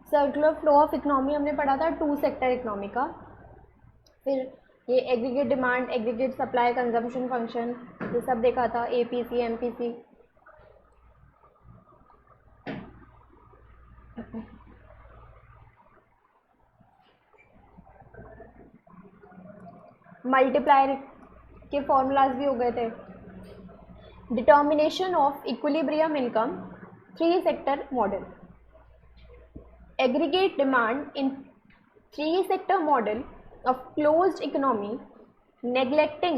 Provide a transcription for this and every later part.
Circular flow of economy हमने पढ़ा था 2 सेक्टर इकोनॉमी का। फिर ये aggregate demand, aggregate supply, consumption function, ये सब देखा था, एपीसी एमपीसी। मल्टीप्लायर के फॉर्मूलाज भी हो गए थे। Determination of equilibrium income 3 sector model. Aggregate demand in 3 sector model of closed economy neglecting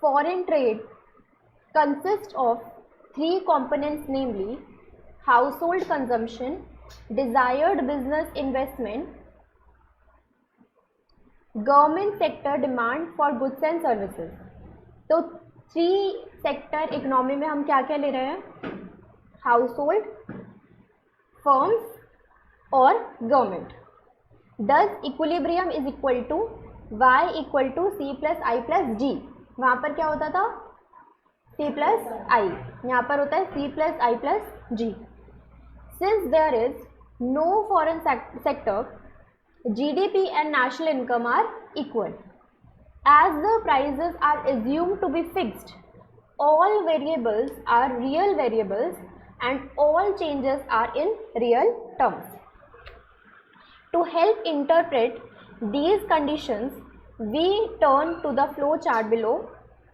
foreign trade consists of 3 components, namely household consumption, desired business investment, government sector demand for goods and services। तो 3 sector economy में हम क्या क्या ले रहे हैं? Household, firms और government. Thus equilibrium is equal to y equal to C plus I plus G. वहाँ पर क्या होता था? सी प्लस आई, यहाँ पर होता है C plus I plus G. Since there is no foreign sector, GDP and national income are equal. As the prices are assumed to be fixed, all variables are real variables and all changes are in real terms. To help interpret these conditions, we turn to the flow chart below.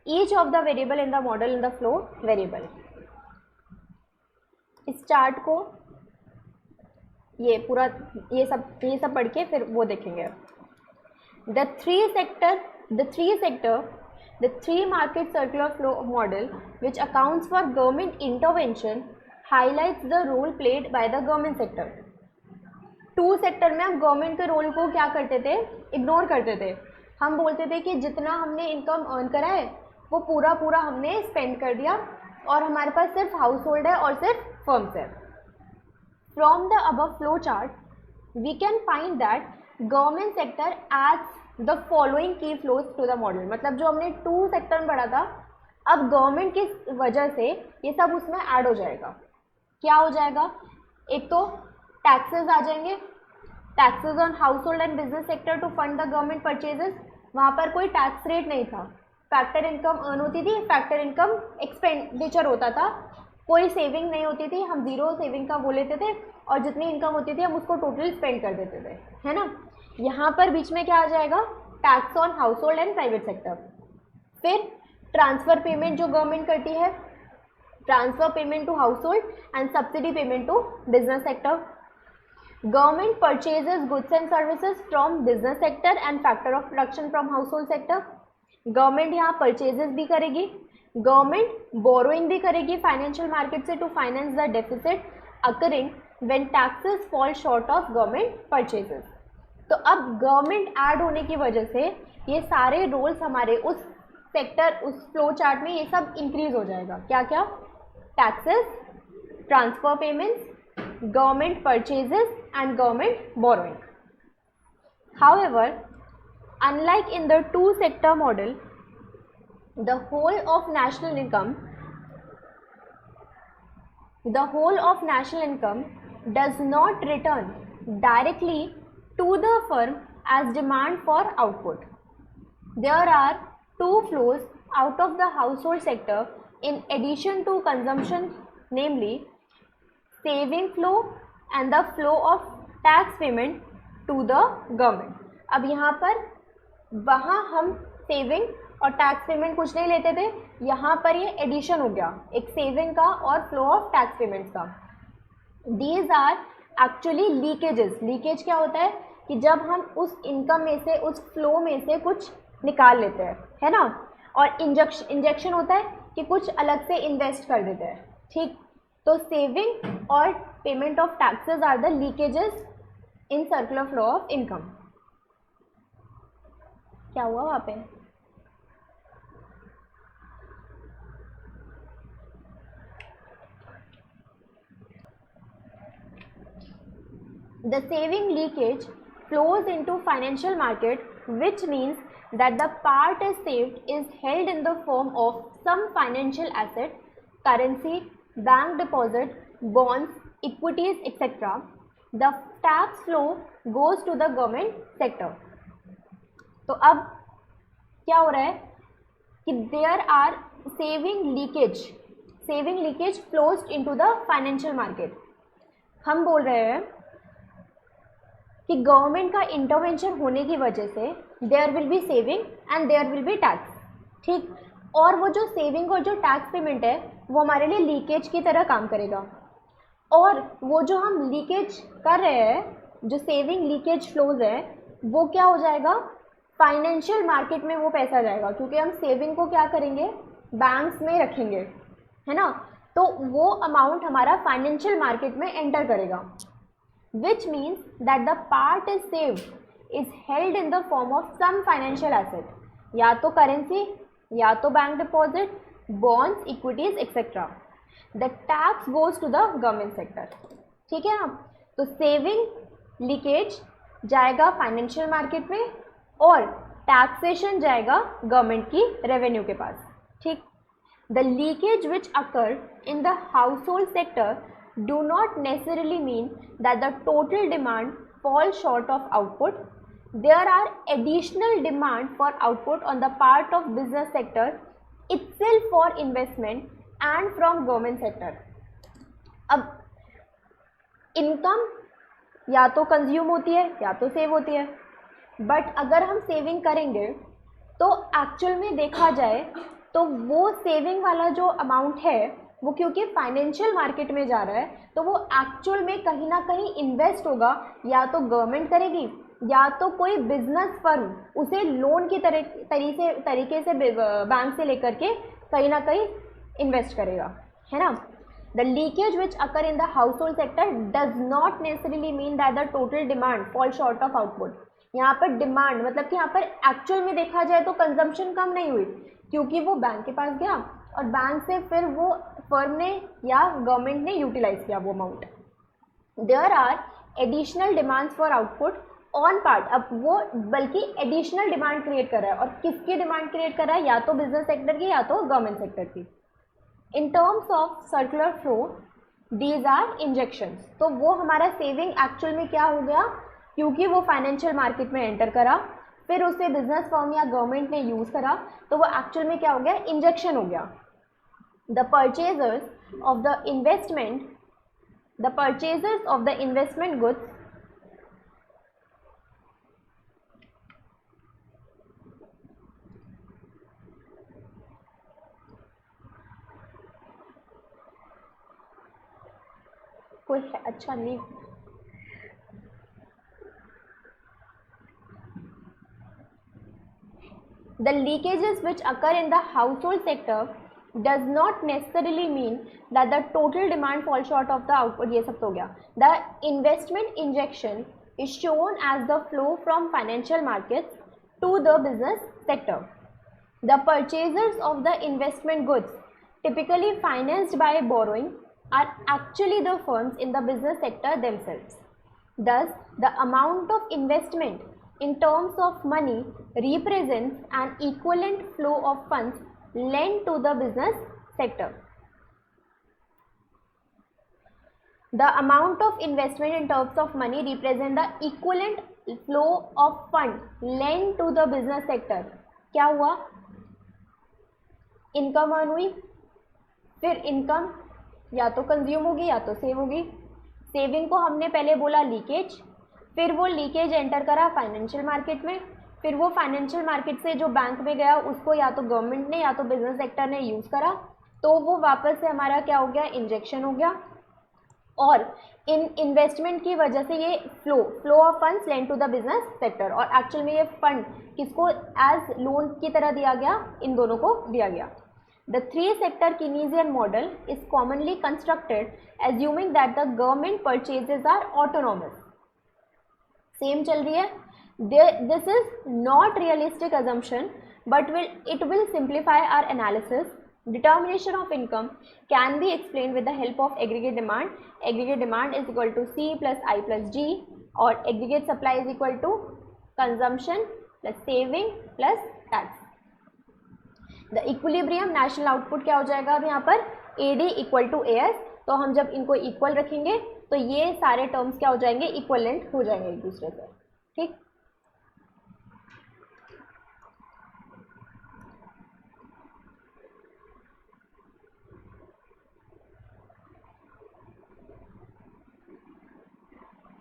Each of the variable in the model in the flow variable. इस chart को ये पूरा ये सब पढ़ के फिर वो देखेंगे। The three market circular flow model which accounts for government intervention highlights the role played by the government sector. 2 sector में हम गवर्नमेंट के रोल को क्या करते थे? इग्नोर करते थे। हम बोलते थे कि जितना हमने इनकम अर्न करा है वो पूरा हमने स्पेंड कर दिया और हमारे पास सिर्फ हाउस होल्ड है और सिर्फ फर्म्स है। From the above flow chart we can find that government sector adds the following key flows to the model. मतलब जो हमने 2 सेक्टर में पढ़ा था, अब गवर्नमेंट की वजह से ये सब उसमें ऐड हो जाएगा। क्या हो जाएगा? एक तो टैक्सेस आ जाएंगे, taxes on household and business sector to fund the government purchases. वहाँ पर कोई टैक्स रेट नहीं था, फैक्टर इनकम अर्न होती थी, फैक्टर इनकम एक्सपेंडिचर होता था, कोई सेविंग नहीं होती थी, हम जीरो सेविंग का वो लेते थे और जितनी इनकम होती थी हम उसको टोटल स्पेंड कर देते थे, है ना। यहाँ पर बीच में क्या आ जाएगा? Tax on household and private sector. फिर ट्रांसफ़र पेमेंट जो गवर्नमेंट करती है, transfer payment to household and subsidy payment to business sector. Government purchases goods and services from business sector and factor of production from household sector. Government यहाँ purchases भी करेगी, government borrowing भी करेगी financial market से to finance the deficit occurring when taxes fall short of government purchases. तो अब government add होने की वजह से ये सारे रोल्स हमारे उस सेक्टर, उस फ्लो चार्ट में ये सब इंक्रीज हो जाएगा। क्या क्या? Taxes, transfer payments, government purchases and government borrowing. However, unlike in the 2 sector model, the whole of national income does not return directly to the firm as demand for output. There are 2 flows out of the household sector in addition to consumption, namely saving flow and the flow of tax payment to the government. अब यहाँ पर वहाँ हम saving और tax payment कुछ नहीं लेते थे, यहाँ पर ये एडिशन हो गया एक सेविंग का और फ्लो ऑफ टैक्स पेमेंट्स का। These are actually leakages. Leakage क्या होता है कि जब हम उस इनकम में से, उस फ्लो में से कुछ निकाल लेते हैं, है ना, और इंजेक्शन होता है कि कुछ अलग से इन्वेस्ट कर देते हैं, ठीक। तो सेविंग और payment of taxes are the leakages in circular flow of income. क्या हुआ वहाँ पे? The saving leakage flows into financial market, which means that the part is saved is held in the form of some financial asset, currency, bank deposit, bonds, equities, etc. The tax flow goes to the government sector. तो अब क्या हो रहा है कि there are saving leakage flows into the financial market. हम बोल रहे हैं कि गवर्नमेंट का इंटरवेंशन होने की वजह से there will be saving and there will be tax, ठीक। और वो जो सेविंग और जो टैक्स पेमेंट है वो हमारे लिए लीकेज की तरह काम करेगा, और वो जो हम लीकेज कर रहे हैं, जो सेविंग लीकेज फ्लोज है, वो क्या हो जाएगा, फाइनेंशियल मार्केट में वो पैसा जाएगा, क्योंकि हम सेविंग को क्या करेंगे, बैंक्स में रखेंगे, है ना। तो वो अमाउंट हमारा फाइनेंशियल मार्केट में एंटर करेगा, which means that the part is saved is held in the form of some financial asset, या तो करेंसी, या तो bank deposit, bonds, equities etcetera. The tax goes to the government sector, ठीक है ना। तो सेविंग लीकेज जाएगा financial market में और टैक्सेशन जाएगा गवर्नमेंट की रेवेन्यू के पास, ठीक। The leakage which occur in the house hold sector do not necessarily mean that the total demand falls short of output. There are additional demand for output on the part of business sector itself for investment and from government sector. अब income या तो consume होती है या तो save होती है, but अगर हम सेविंग करेंगे तो एक्चुअल में देखा जाए तो वो सेविंग वाला जो अमाउंट है वो क्योंकि फाइनेंशियल मार्केट में जा रहा है, तो वो एक्चुअल में कहीं ना कहीं इन्वेस्ट होगा, या तो गवर्नमेंट करेगी या तो कोई बिजनेस फर्म उसे लोन की तरीके से बैंक से लेकर के कहीं ना कहीं इन्वेस्ट करेगा, है ना। The leakage which occur in the house hold sector does not necessarily mean that the total demand fall short of output. यहाँ पर डिमांड मतलब कि यहाँ पर एक्चुअल में देखा जाए तो कंजम्पशन कम नहीं हुई, क्योंकि वो बैंक के पास गया और बैंक से फिर वो फर्म ने या गवर्नमेंट ने यूटिलाइज किया वो amount. There are additional demands for output on part, अब वो बल्कि एडिशनल डिमांड क्रिएट कर रहा है, और किसकी डिमांड क्रिएट कर रहा है, या तो बिजनेस सेक्टर की या तो गवर्नमेंट सेक्टर की। In terms of circular flow these are injections, तो वो हमारा सेविंग एक्चुअल में क्या हो गया, क्योंकि वो फाइनेंशियल मार्केट में एंटर करा, फिर उसे बिजनेस फर्म या गवर्नमेंट ने यूज़ करा, तो वो एक्चुअल में क्या हो गया, इंजेक्शन हो गया। The purchasers of the investment goods कोई अच्छा नहीं, the leakages which occur in the household sector does not necessarily mean that the total demand falls short of the output, ये सब तो हो गया। The investment injection is shown as the flow from financial markets to the business sector. The purchasers of the investment goods, typically financed by borrowing, are actually the firms in the business sector themselves. Thus, the amount of investment in terms of money represents an equivalent flow of funds lent to the business sector. The amount of investment in terms of money represent the equivalent flow of fund lent to the business sector. क्या हुआ, income earn हुई, फिर income या तो consume होगी या तो save होगी। सेविंग को हमने पहले बोला लीकेज, फिर वो लीकेज एंटर करा फाइनेंशियल मार्केट में, फिर वो फाइनेंशियल मार्केट से जो बैंक में गया उसको या तो गवर्नमेंट ने या तो बिजनेस सेक्टर ने यूज़ करा, तो वो वापस से हमारा क्या हो गया, इंजेक्शन हो गया, और इन इन्वेस्टमेंट की वजह से ये flow of funds lent to the business sector, और एक्चुअल में ये फंड किसको एज लोन की तरह दिया गया, इन दोनों को दिया गया। The three sector Keynesian model is commonly constructed assuming that the government purchases are autonomous. Same चल रही है, this is not realistic assumption, but it will simplify our analysis. Determination of income can be explained with the help of aggregate demand. Aggregate demand is equal to C plus I plus G, और aggregate supply is equal to consumption plus saving plus tax. The equilibrium national output क्या हो जाएगा अब यहाँ पर, AD equal to AS, तो हम जब इनको इक्वल रखेंगे तो ये सारे टर्म्स क्या हो जाएंगे, इक्वलेंट हो जाएंगे एक दूसरे से। ठीक,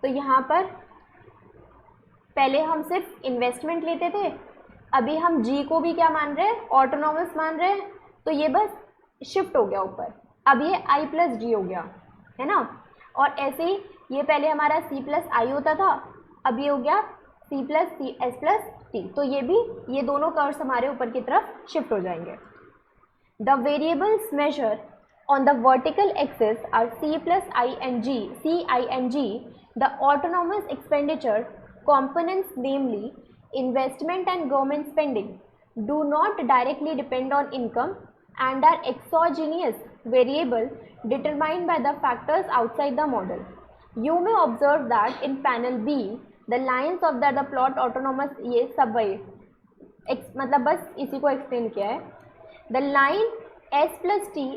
तो यहाँ पर पहले हम सिर्फ इन्वेस्टमेंट लेते थे, अभी हम जी को भी क्या मान रहे हैं, ऑटोनॉमस मान रहे हैं, तो ये बस शिफ्ट हो गया ऊपर, अब ये आई प्लस डी हो गया, है ना। और ऐसे ही ये पहले हमारा सी प्लस आई होता था, अब ये हो गया C plus C S plus T, तो ये भी, ये दोनों कर्व्स हमारे ऊपर की तरफ शिफ्ट हो जाएंगे। The variables measure on the vertical axis are C plus I and G, C, I and G. The autonomous expenditure components, namely investment and government spending, do not directly depend on income and are exogenous variable determined by the factors outside the model. You may observe that in panel B, the lines of the plot autonomous, ये सब वही मतलब बस इसी को explain किया है। The line S plus T,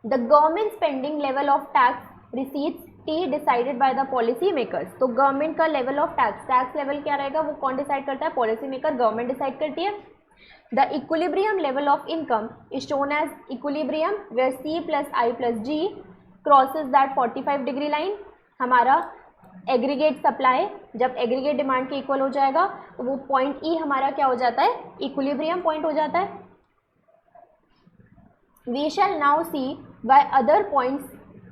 the government spending level of tax receipts T decided by the policy makers। तो गवर्नमेंट का लेवल ऑफ टैक्स लेवल क्या रहेगा, वो कौन डिसाइड करता है, पॉलिसी मेकर, गवर्नमेंट डिसाइड करती है। The equilibrium level of income is shown as equilibrium where C plus I plus G crosses that 45 degree line. हमारा एग्रीगेट सप्लाई जब एग्रीगेट डिमांड के इक्वल हो जाएगा तो वो पॉइंट E हमारा क्या हो जाता है, इक्विलिब्रियम पॉइंट हो जाता है। We shall now see why other points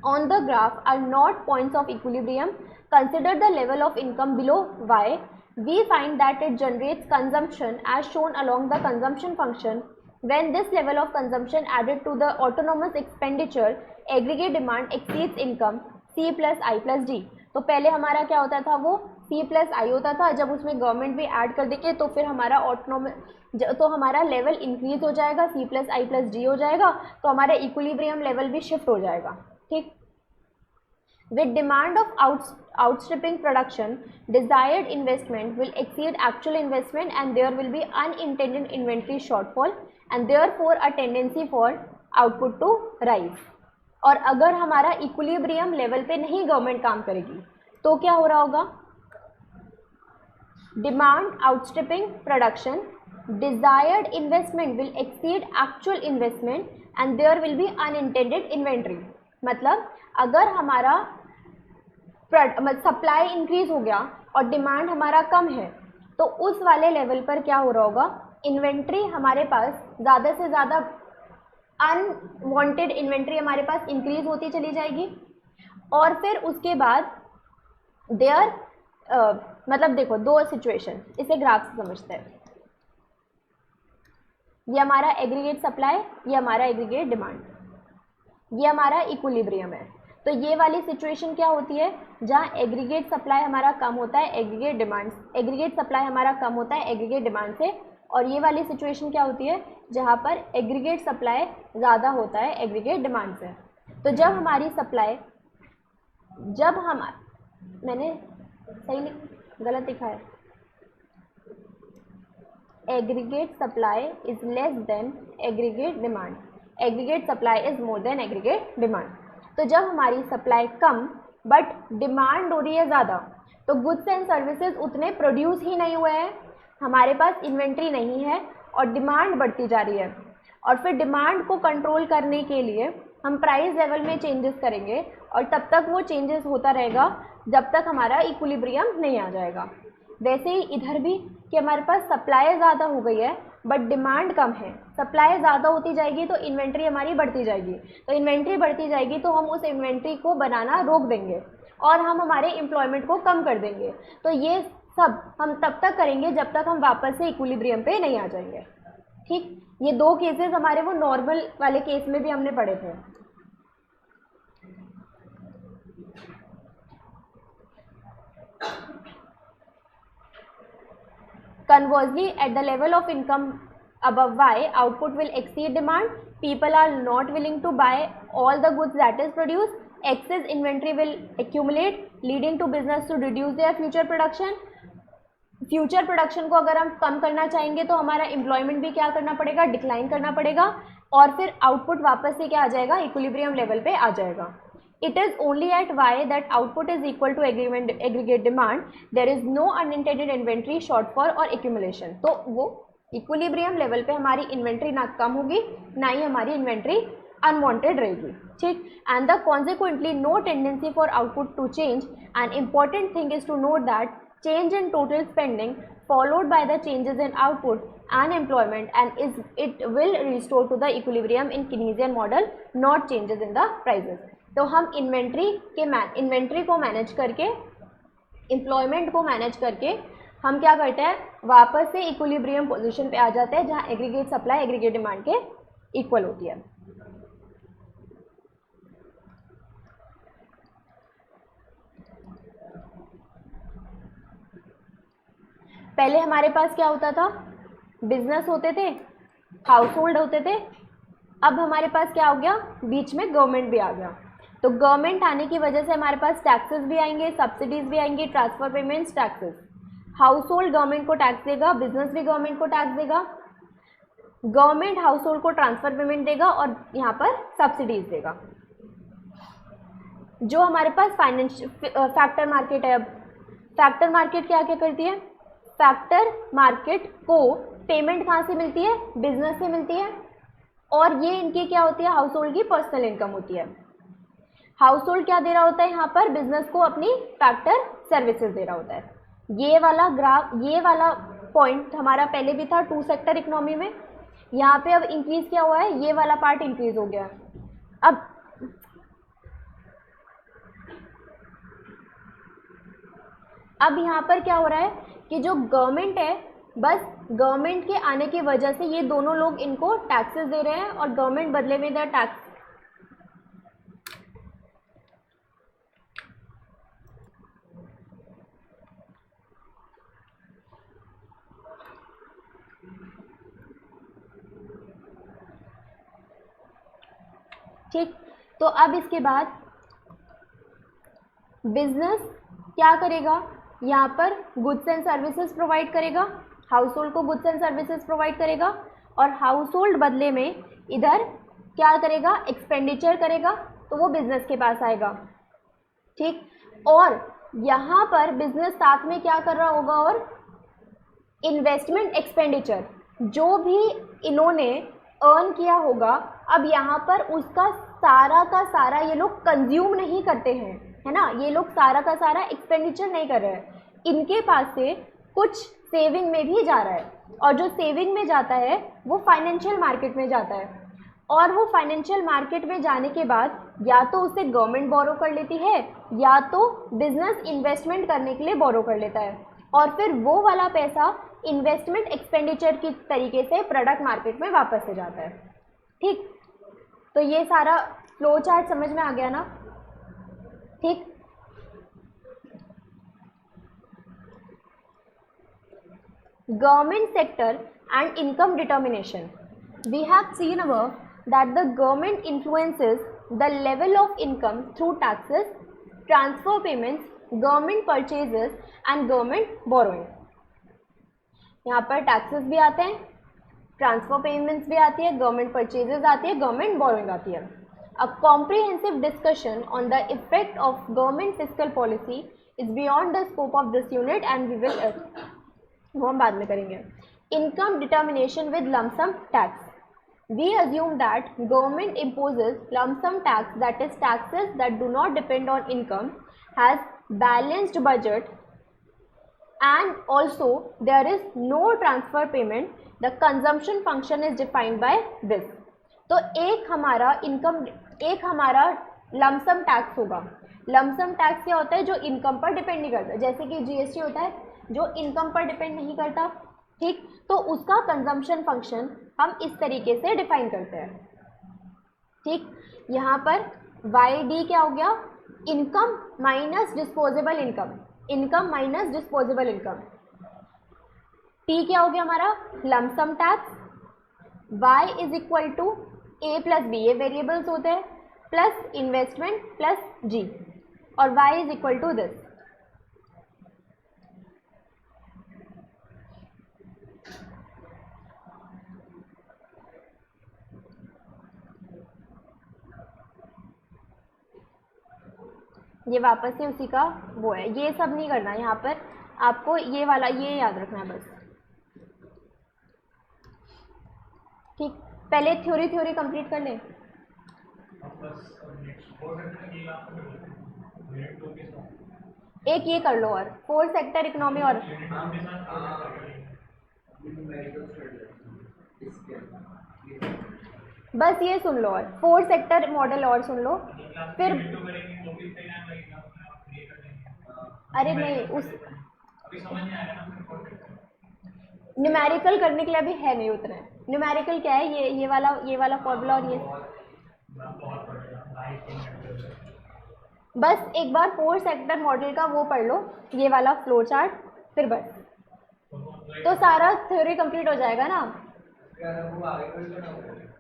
on the graph are not points of equilibrium. Consider the level of income below Y. We find that it generates consumption as shown along the consumption function. When this level of consumption added to the autonomous expenditure, aggregate demand exceeds income C plus I plus D. तो पहले हमारा क्या होता था, वो C plus I होता था, जब उसमें गवर्नमेंट भी ऐड कर देंगे तो फिर हमारा तो हमारा लेवल इंक्रीज हो जाएगा, C plus I plus D हो जाएगा, तो हमारा इक्विलिब्रियम लेवल भी शिफ्ट हो जाएगा। ठीक, with demand of outstripping production, desired investment will exceed actual investment and there will be unintended inventory shortfall and therefore a tendency for output to rise। और अगर हमारा इक्विलिब्रियम लेवल पे नहीं government काम करेगी तो क्या हो रहा होगा, demand outstripping production, desired investment will exceed actual investment and there will be unintended inventory। मतलब अगर हमारा सप्लाई इंक्रीज हो गया और डिमांड हमारा कम है तो उस वाले लेवल पर क्या हो रहा होगा, इन्वेंट्री हमारे पास ज़्यादा से ज़्यादा अनवांटेड इन्वेंट्री हमारे पास इंक्रीज होती चली जाएगी। और फिर उसके बाद मतलब देखो दो सिचुएशन, इसे ग्राफ से समझते हैं। ये हमारा एग्रीगेट सप्लाई, ये हमारा एग्रीगेट डिमांड, ये हमारा इक्विलिब्रियम है। तो ये वाली सिचुएशन क्या होती है, जहाँ एग्रीगेट सप्लाई हमारा कम होता है एग्रीगेट सप्लाई हमारा कम होता है एग्रीगेट डिमांड से, और ये वाली सिचुएशन क्या होती है, जहाँ पर एग्रीगेट सप्लाई ज़्यादा होता है एग्रीगेट डिमांड से। तो जब हमारी सप्लाई, मैंने सही गलत लिखा है, aggregate supply is less than aggregate demand, aggregate supply is more than aggregate demand. तो जब हमारी सप्लाई कम बट डिमांड हो रही है ज़्यादा, तो गुड्स एंड सर्विसेज उतने प्रोड्यूस ही नहीं हुए हैं, हमारे पास इन्वेंट्री नहीं है और डिमांड बढ़ती जा रही है। और फिर डिमांड को कंट्रोल करने के लिए हम प्राइस लेवल में चेंजेस करेंगे और तब तक वो चेंजेस होता रहेगा जब तक हमारा इक्विलिब्रियम नहीं आ जाएगा। वैसे ही इधर भी कि हमारे पास सप्लाई ज़्यादा हो गई है बट डिमांड कम है, सप्लाई ज़्यादा होती जाएगी तो इन्वेंट्री हमारी बढ़ती जाएगी, तो इन्वेंट्री बढ़ती जाएगी तो हम उस इन्वेंट्री को बनाना रोक देंगे और हम हमारे एम्प्लॉयमेंट को कम कर देंगे। तो ये सब हम तब तक करेंगे जब तक हम वापस से इक्विलिब्रियम पे नहीं आ जाएंगे। ठीक, ये दो केसेस हमारे वो नॉर्मल वाले केस में भी हमने पढ़े थे। Conversely, at the level of income above Y, output will exceed demand. People are not willing to buy all the goods that is produced. Excess inventory will accumulate, leading to business to reduce their future production. Future production को अगर हम कम करना चाहेंगे तो हमारा employment भी क्या करना पड़ेगा, डिक्लाइन करना पड़ेगा और फिर आउटपुट वापस से क्या आ जाएगा, इक्विलिब्रियम लेवल पे आ जाएगा. It is only at y that output is equal to aggregate demand. There is no unintended inventory shortfall or accumulation. तो वो इक्विलिब्रियम लेवल पे हमारी इन्वेंट्री ना कम होगी ना ही हमारी इन्वेंट्री अनवांटेड रहेगी. ठीक. And the consequently no tendency for output to change. And important thing is to note that change in total spending followed by the changes in output and employment and it will restore to the equilibrium in Keynesian model, not changes in the prices. तो हम inventory को manage करके, employment को manage करके हम क्या करते हैं, वापस से इक्विलिब्रियम पोजीशन पे आ जाते हैं जहाँ एग्रीगेट सप्लाई एग्रीगेट डिमांड के इक्वल होती है. पहले हमारे पास क्या होता था, बिजनेस होते थे, हाउस होल्ड होते थे. अब हमारे पास क्या हो गया, बीच में गवर्नमेंट भी आ गया. तो गवर्नमेंट आने की वजह से हमारे पास टैक्सेस भी आएंगे, सब्सिडीज भी आएंगी, transfer payments, taxes. House hold government को टैक्स देगा, बिजनेस भी गवर्नमेंट को टैक्स देगा, गवर्नमेंट हाउस होल्ड को ट्रांसफर पेमेंट देगा और यहाँ पर सब्सिडीज देगा. जो हमारे पास फैक्टर मार्केट है, अब फैक्टर मार्केट क्या क्या करती है, फैक्टर मार्केट को पेमेंट कहाँ से मिलती है, बिजनेस से मिलती है. और ये इनकी क्या होती है, हाउस होल्ड की पर्सनल इनकम होती है. हाउस होल्ड क्या दे रहा होता है यहाँ पर, बिजनेस को अपनी फैक्टर सर्विसेज दे रहा होता है. ये वाला ग्राफ, ये वाला पॉइंट हमारा पहले भी था टू सेक्टर इकोनॉमी में. यहाँ पे अब इंक्रीज क्या हुआ है, ये वाला पार्ट इंक्रीज हो गया. अब यहाँ पर क्या हो रहा है कि जो गवर्नमेंट है, बस गवर्नमेंट के आने की वजह से ये दोनों लोग इनको टैक्सेस दे रहे हैं और गवर्नमेंट बदले में इधर टैक्स. ठीक. तो अब इसके बाद बिजनेस क्या करेगा, यहाँ पर गुड्स एंड सर्विसेज प्रोवाइड करेगा, हाउस होल्ड को गुड्स एंड सर्विसेज प्रोवाइड करेगा और हाउस होल्ड बदले में इधर क्या करेगा, एक्सपेंडिचर करेगा, तो वो बिजनेस के पास आएगा. ठीक. और यहाँ पर बिजनेस साथ में क्या कर रहा होगा, और इन्वेस्टमेंट एक्सपेंडिचर जो भी इन्होंने अर्न किया होगा, अब यहाँ पर उसका सारा का सारा ये लोग कंज्यूम नहीं करते हैं, है ना. ये लोग सारा का सारा एक्सपेंडिचर नहीं कर रहे हैं, इनके पास से कुछ सेविंग में भी जा रहा है. और जो सेविंग में जाता है वो फाइनेंशियल मार्केट में जाता है. और वो फाइनेंशियल मार्केट में जाने के बाद या तो उसे गवर्नमेंट बोरो कर लेती है या तो बिजनेस इन्वेस्टमेंट करने के लिए बोरो कर लेता है. और फिर वो वाला पैसा इन्वेस्टमेंट एक्सपेंडिचर की तरीके से प्रोडक्ट मार्केट में वापस से जाता है. ठीक. तो ये सारा फ्लो चार्ट समझ में आ गया ना. ठीक. Government sector and income determination. We have seen above that the government influences the level of income through taxes, transfer payments, government purchases and government borrowing. यहाँ पर टैक्सेस भी आते हैं, ट्रांसफर पेमेंट्स भी आती है, गवर्नमेंट परचेजेस आती है, गवर्नमेंट बोरोइंग आती है. A comprehensive discussion on the effect of government fiscal policy is beyond the scope of this unit and we will वो हम बाद में करेंगे. Income determination with lump sum tax. We assume that government imposes lump sum tax, that is taxes that do not depend on income, has balanced budget and also there is no transfer payment. The consumption function is defined by this. तो एक हमारा lump sum tax होगा. lump sum tax क्या होता है, जो income पर depend नहीं करता, जैसे कि जीएसटी होता है जो इनकम पर डिपेंड नहीं करता. ठीक. तो उसका कंजम्पशन फंक्शन हम इस तरीके से डिफाइन करते हैं. ठीक. यहाँ पर वाई डी क्या हो गया, income minus disposable income, income minus disposable income. T क्या हो गया हमारा, lump sum tax. Y is equal to A plus B, ये वेरिएबल्स होते हैं, प्लस इन्वेस्टमेंट प्लस जी, और Y is equal to this. ये वापस से उसी का वो है, ये सब नहीं करना यहाँ पर, आपको ये वाला ये याद रखना है बस। ठीक, पहले थ्योरी कंप्लीट कर लें। एक ये कर लो और 4 सेक्टर इकोनॉमी और बस ये सुन लो, और 4 सेक्टर मॉडल और सुन लो फिर। अरे नहीं, उस न्यूमेरिकल करने के लिए अभी है नहीं उतना। न्यूमेरिकल क्या है, ये वाला फॉर्मूला और ये बस एक बार 4 सेक्टर मॉडल का वो पढ़ लो, ये वाला फ्लो चार्ट, फिर बस तो सारा थ्योरी कंप्लीट हो जाएगा ना।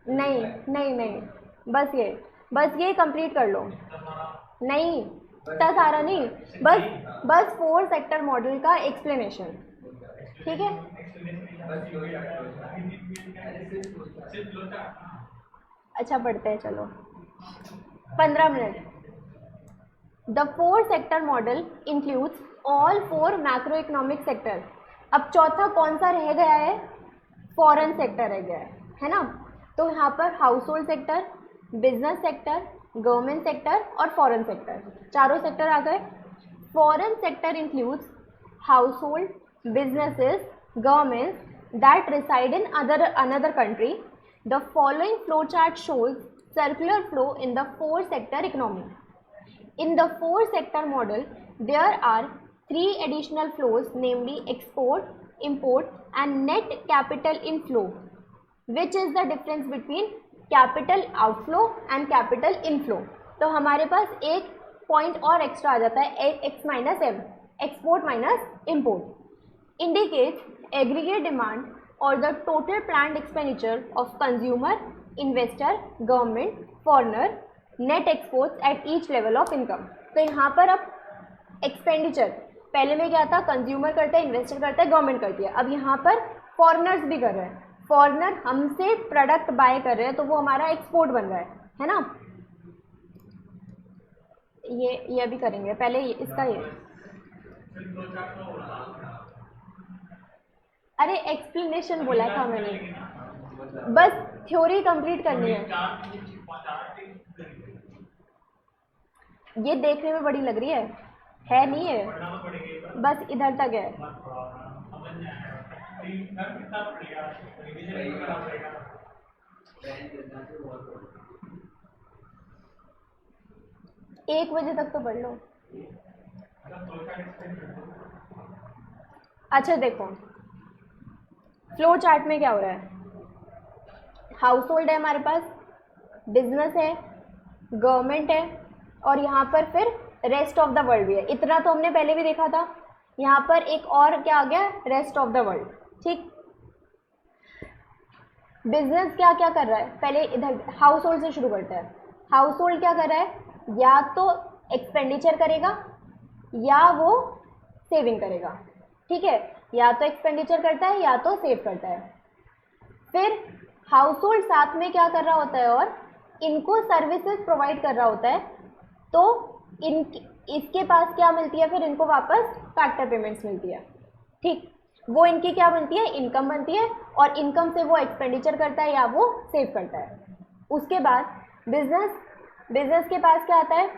नहीं नहीं नहीं, बस ये कंप्लीट कर लो। नहीं, इतना सारा नहीं, बस 4 सेक्टर मॉडल का एक्सप्लेनेशन, ठीक है। अच्छा पढ़ते हैं, चलो 15 minute. The 4 sector model includes all 4 macro economic sector. अब चौथा कौन सा रह गया है, फॉरेन सेक्टर रह गया है ना। तो यहाँ पर household sector, business sector, government sector और फॉरेन सेक्टर, चारों सेक्टर आ गए। Foreign sector includes household, businesses, governments that reside in another country. The following flow chart shows circular flow in the 4 sector economy. In the 4 sector model, there are 3 additional flows, namely export, import and net capital inflow. Which is the difference between capital outflow and capital inflow? तो हमारे पास एक point और extra आ जाता है, x minus M, export minus import indicates aggregate demand और the total planned expenditure of consumer, investor, government, foreigner, net exports at each level of income. तो यहाँ पर अब एक्सपेंडिचर पहले में क्या था, कंज्यूमर करता है, इन्वेस्टर करता है, गवर्नमेंट करती है। अब यहाँ पर फॉरनर्स भी कर रहे हैं, फॉरनर हमसे प्रोडक्ट बाय कर रहे हैं, तो वो हमारा एक्सपोर्ट बन रहा है ना। ये अभी करेंगे, पहले इसका ये, अरे एक्सप्लेनेशन बोला था मैंने, बस थ्योरी कंप्लीट करनी है। ये देखने में बड़ी लग रही है नहीं है, बस इधर तक है। एक बजे तक तो पढ़ लो। अच्छा देखो, फ्लो चार्ट में क्या हो रहा है, हाउस होल्ड है हमारे पास, बिजनेस है, गवर्नमेंट है और यहाँ पर फिर रेस्ट ऑफ द वर्ल्ड भी है। इतना तो हमने पहले भी देखा था। यहाँ पर एक और क्या आ गया, रेस्ट ऑफ द वर्ल्ड। ठीक, बिजनेस क्या क्या कर रहा है, पहले इधर हाउस होल्ड से शुरू करते हैं। हाउस होल्ड क्या कर रहा है, या तो एक्सपेंडिचर करेगा या वो सेविंग करेगा। ठीक है, या तो एक्सपेंडिचर करता है या तो सेव करता है। फिर हाउस होल्ड साथ में क्या कर रहा होता है, और इनको सर्विसेज प्रोवाइड कर रहा होता है, तो इसके पास क्या मिलती है, फिर इनको वापस फैक्टर पेमेंट्स मिलती है। ठीक, वो इनकी क्या बनती है, इनकम बनती है, और इनकम से वो एक्सपेंडिचर करता है या वो सेव करता है। उसके बाद बिजनेस के पास क्या आता है,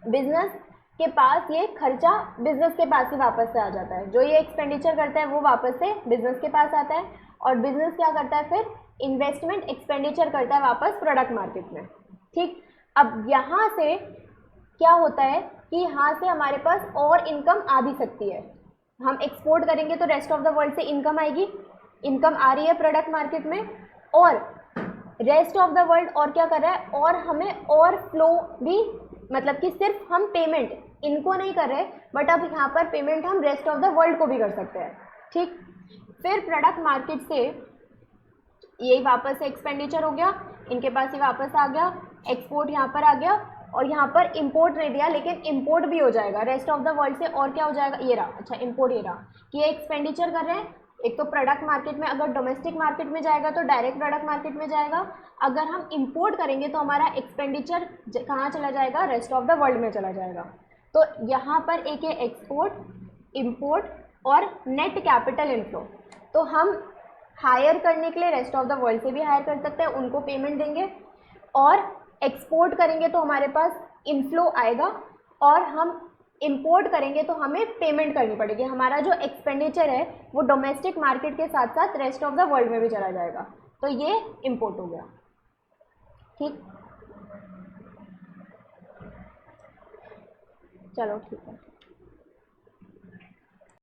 बिजनेस के पास ये खर्चा बिजनेस के पास ही वापस से आ जाता है। जो ये एक्सपेंडिचर करता है वो वापस से बिजनेस के पास आता है, और बिजनेस क्या करता है, फिर इन्वेस्टमेंट एक्सपेंडिचर करता है वापस प्रोडक्ट मार्केट में। ठीक, अब यहाँ से क्या होता है कि यहाँ से हमारे पास और इनकम आ भी सकती है। हम एक्सपोर्ट करेंगे तो रेस्ट ऑफ द वर्ल्ड से इनकम आएगी, इनकम आ रही है प्रोडक्ट मार्केट में, और रेस्ट ऑफ द वर्ल्ड और क्या कर रहा है, और हमें और फ्लो भी, मतलब कि सिर्फ हम पेमेंट इनको नहीं कर रहे, बट अब यहाँ पर पेमेंट हम रेस्ट ऑफ द वर्ल्ड को भी कर सकते हैं। ठीक, फिर प्रोडक्ट मार्केट से ये वापस से एक्सपेंडिचर हो गया, इनके पास ही वापस आ गया, एक्सपोर्ट यहाँ पर आ गया, और यहाँ पर इंपोर्ट नहीं दिया लेकिन इंपोर्ट भी हो जाएगा रेस्ट ऑफ द वर्ल्ड से। और क्या हो जाएगा, ये रहा, अच्छा इंपोर्ट ये रहा कि ये एक्सपेंडिचर कर रहे हैं एक तो प्रोडक्ट मार्केट में, अगर डोमेस्टिक मार्केट में जाएगा तो डायरेक्ट प्रोडक्ट मार्केट में जाएगा, अगर हम इंपोर्ट करेंगे तो हमारा एक्सपेंडिचर कहाँ चला जाएगा, रेस्ट ऑफ द वर्ल्ड में चला जाएगा। तो यहाँ पर एक है एक्सपोर्ट, इंपोर्ट और नेट कैपिटल इनफ्लो। तो हम हायर करने के लिए रेस्ट ऑफ द वर्ल्ड से भी हायर कर सकते हैं, उनको पेमेंट देंगे, और एक्सपोर्ट करेंगे तो हमारे पास इनफ्लो आएगा, और हम इंपोर्ट करेंगे तो हमें पेमेंट करनी पड़ेगी। हमारा जो एक्सपेंडिचर है वो डोमेस्टिक मार्केट के साथ साथ रेस्ट ऑफ द वर्ल्ड में भी चला जाएगा। तो ये इंपोर्ट हो गया। ठीक, चलो ठीक है।